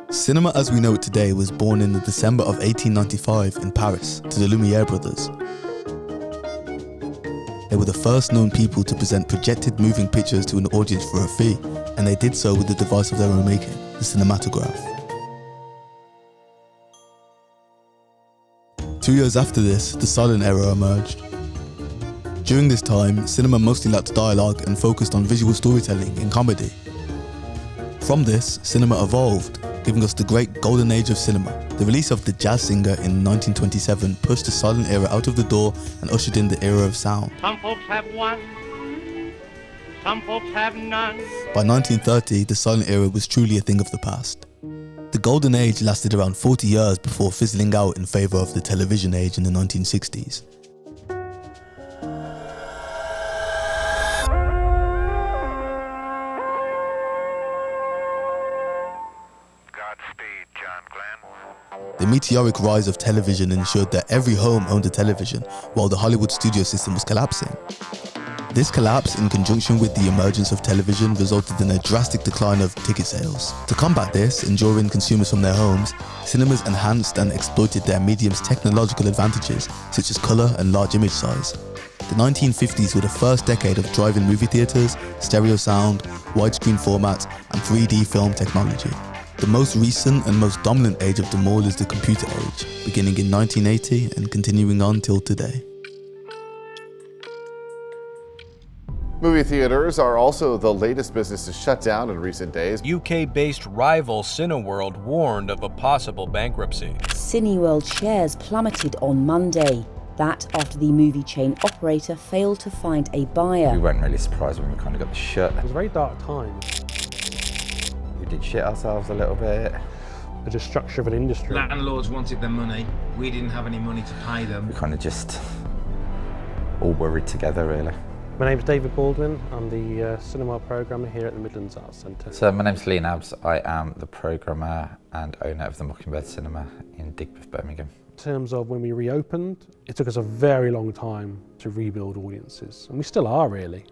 Cinema as we know it today was born in the December of 1895 in Paris to the Lumiere brothers. They were the first known people to present projected moving pictures to an audience for a fee, and they did so with a device of their own making, the cinematograph. 2 years after this, the silent era emerged. During this time, cinema mostly lacked dialogue and focused on visual storytelling and comedy. From this, cinema evolved, giving us the great golden age of cinema. The release of The Jazz Singer in 1927 pushed the silent era out of the door and ushered in the era of sound. Some folks have one, some folks have none. By 1930, the silent era was truly a thing of the past. The golden age lasted around 40 years before fizzling out in favour of the television age in the 1960s. The meteoric rise of television ensured that every home owned a television, while the Hollywood studio system was collapsing. This collapse, in conjunction with the emergence of television, resulted in a drastic decline of ticket sales. To combat this and draw in consumers from their homes, cinemas enhanced and exploited their medium's technological advantages, such as colour and large image size. The 1950s were the first decade of drive-in movie theatres, stereo sound, widescreen formats, and 3D film technology. The most recent and most dominant age of them all is the computer age, beginning in 1980 and continuing on till today. Movie theaters are also the latest business to shut down in recent days. UK-based rival Cineworld warned of a possible bankruptcy. Cineworld shares plummeted on Monday. That after the movie chain operator failed to find a buyer. We weren't really surprised when we kind of got the shut. It was a very dark time. We did shit ourselves a little bit. The destruction of an industry. Landlords wanted their money. We didn't have any money to pay them. We kind of just all worried together, really. My name's David Baldwin. I'm the cinema programmer here at the Midlands Arts Centre. So my name's Lee Nabbs. I am the programmer and owner of the Mockingbird Cinema in Digbeth, Birmingham. In terms of when we reopened, it took us a very long time to rebuild audiences, and we still are really.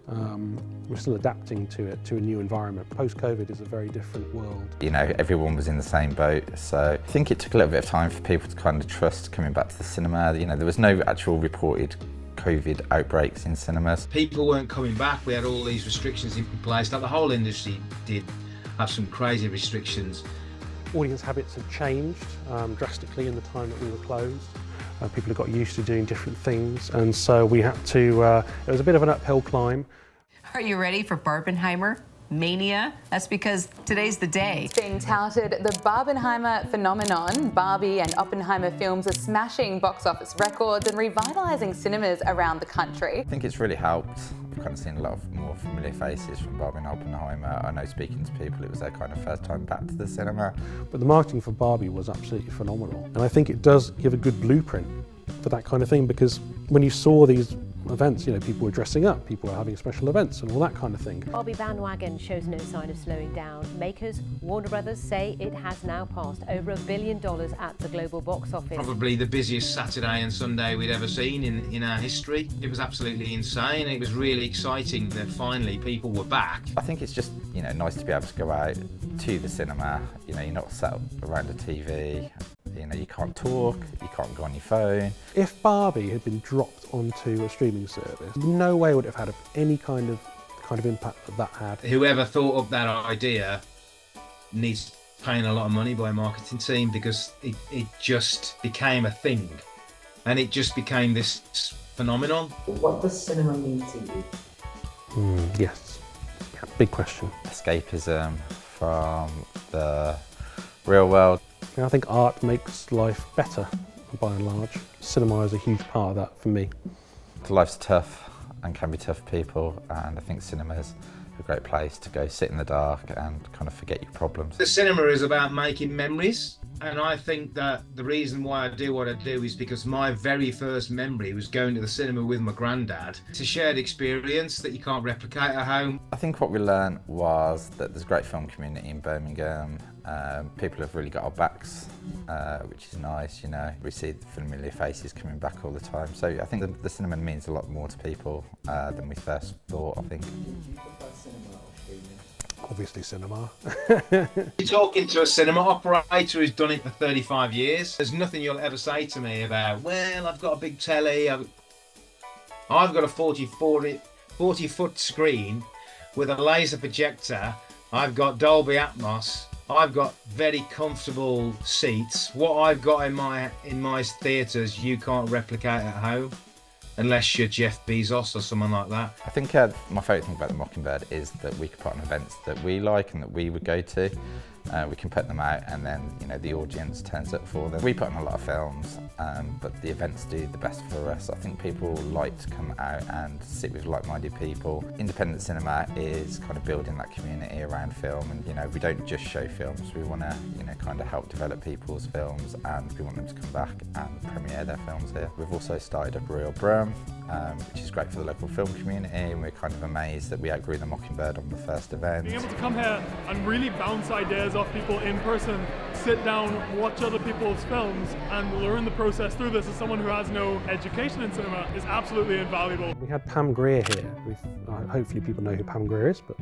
We're still adapting to it, to a new environment. Post-COVID is a very different world. You know, everyone was in the same boat, so I think it took a little bit of time for people to kind of trust coming back to the cinema. You know, there was no actual reported COVID outbreaks in cinemas. People weren't coming back. We had all these restrictions in place. Like the whole industry did have some crazy restrictions. Audience habits have changed drastically in the time that we were closed. People have got used to doing different things, and so we had to, it was a bit of an uphill climb. Are you ready for Barbenheimer mania? That's because today's the day. It's being touted the Barbenheimer phenomenon. Barbie and Oppenheimer films are smashing box office records and revitalising cinemas around the country. I think it's really helped. We've kind of seen a lot of more familiar faces from Barbie and Oppenheimer. I know, speaking to people, it was their kind of first time back to the cinema. But the marketing for Barbie was absolutely phenomenal. And I think it does give a good blueprint for that kind of thing, because when you saw these events, you know, people were dressing up, people were having special events and all that kind of thing. Barbie bandwagon shows no sign of slowing down. Makers, Warner Brothers, say it has now passed over $1 billion at the global box office. Probably the busiest Saturday and Sunday we'd ever seen in our history. It was absolutely insane. It was really exciting that finally people were back. I think it's just, you know, nice to be able to go out to the cinema. You know, you're not sat around a TV. You know, you can't talk, you can't go on your phone. If Barbie had been dropped onto a streaming service, no way would it have had any kind of impact that had. Whoever thought of that idea needs paying a lot of money by a marketing team, because it just became a thing, and it just became this phenomenon. What does cinema mean to you? Yes, yeah, big question. Escapism from the real world. I think art makes life better, by and large. Cinema is a huge part of that for me. Life's tough and can be tough for people, and I think cinema's a great place to go sit in the dark and kind of forget your problems. The cinema is about making memories, and I think that the reason why I do what I do is because my very first memory was going to the cinema with my granddad. It's a shared experience that you can't replicate at home. I think what we learned was that there's a great film community in Birmingham. People have really got our backs, which is nice, you know. We see the familiar faces coming back all the time. So I think the cinema means a lot more to people than we first thought, I think. obviously cinema. You're talking to a cinema operator who's done it for 35 years. There's nothing you'll ever say to me about, well, I've got a big telly. I've got a 40-foot screen with a laser projector. I've got Dolby Atmos. I've got very comfortable seats. What I've got in my theatres, you can't replicate at home, unless you're Jeff Bezos or someone like that. I think my favourite thing about the Mockingbird is that we can put on events that we like and that we would go to. We can put them out, and then the audience turns up for them. We put on a lot of films, but the events do the best for us. I think people like to come out and sit with like-minded people. Independent cinema is kind of building that community around film, and we don't just show films. We want to kind of help develop people's films, and we want them to come back and premiere their films here. We've also started up Royal Brum, which is great for the local film community, and we're kind of amazed that we outgrew the Mockingbird on the first event. Being able to come here and really bounce ideas off people in person, sit down, watch other people's films, and learn the process through this as someone who has no education in cinema is absolutely invaluable. We had Pam Grier here. Hopefully people know who Pam Grier is, but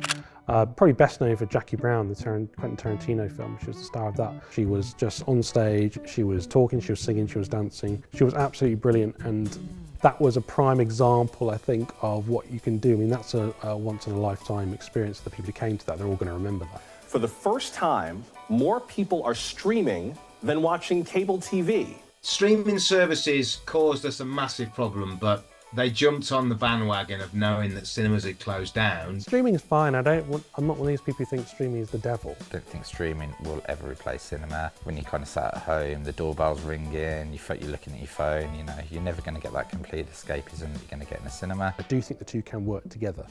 probably best known for Jackie Brown, the Quentin Tarantino film. She was the star of that. She was just on stage, she was talking, she was singing, she was dancing. She was absolutely brilliant, and that was a prime example, I think, of what you can do. I mean, that's a once-in-a-lifetime experience. The people who came to that, they're all going to remember that. For the first time, more people are streaming than watching cable TV. Streaming services caused us a massive problem, but they jumped on the bandwagon of knowing that cinemas had closed down. Streaming is fine. I'm not one of these people who think streaming is the devil. I don't think streaming will ever replace cinema. When you kind of sat at home, the doorbell's ringing, you're looking at your phone, you're never going to get that complete escapism that you're going to get in a cinema. I do think the two can work together.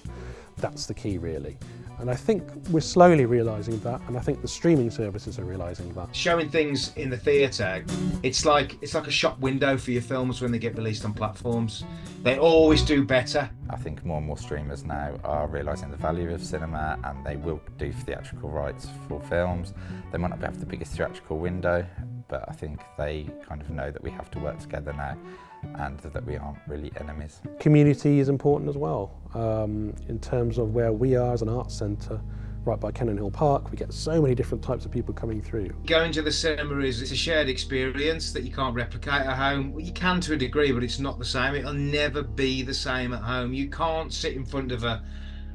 That's the key, really. And I think we're slowly realising that, and I think the streaming services are realising that. Showing things in the theatre, it's like a shop window for your films when they get released on platforms. They always do better. I think more and more streamers now are realising the value of cinema, and they will do theatrical rights for films. They might not have the biggest theatrical window, but I think they kind of know that we have to work together now, and that we aren't really enemies. Community is important as well, in terms of where we are as an arts centre, right by Kennon Hill Park. We get so many different types of people coming through. Going to the cinema it's a shared experience that you can't replicate at home. Well, you can to a degree, but it's not the same. It'll never be the same at home. You can't sit in front of a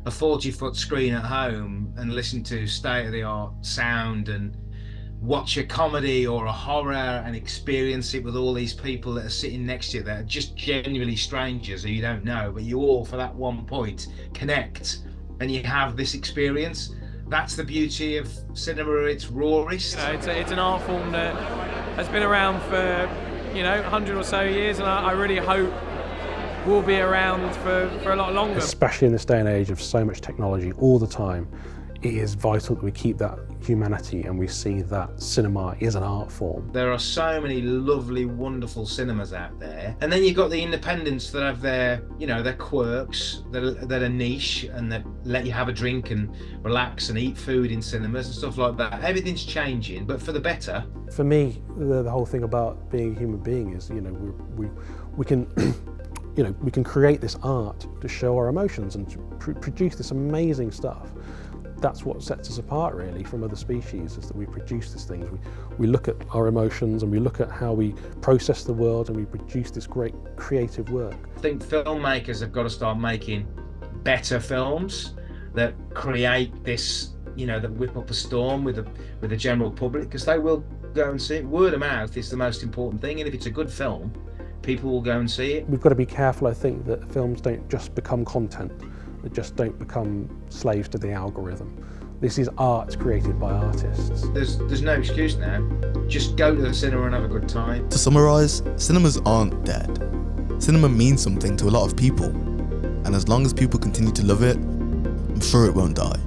40-foot screen at home and listen to state-of-the-art sound and watch a comedy or a horror and experience it with all these people that are sitting next to you that are just genuinely strangers who you don't know, but you all, for that one point, connect and you have this experience. That's the beauty of cinema at its rawest. It's an art form that has been around for 100 or so years, and I really hope will be around for a lot longer. Especially in this day and age of so much technology all the time, it is vital that we keep that humanity and we see that cinema is an art form. There are so many lovely, wonderful cinemas out there. And then you've got the independents that have their quirks, that are niche and that let you have a drink and relax and eat food in cinemas and stuff like that. Everything's changing, but for the better. For me, the whole thing about being a human being is, we can we can create this art to show our emotions and to produce this amazing stuff. That's what sets us apart really from other species, is that we produce these things. We look at our emotions and we look at how we process the world and we produce this great creative work. I think filmmakers have got to start making better films that create this, that whip up a storm with the general public, because they will go and see it. Word of mouth is the most important thing, and if it's a good film, people will go and see it. We've got to be careful, I think, that films don't just become content. They just don't become slaves to the algorithm. This is art created by artists. There's no excuse now. Just go to the cinema and have a good time. To summarise, cinemas aren't dead. Cinema means something to a lot of people, and as long as people continue to love it, I'm sure it won't die.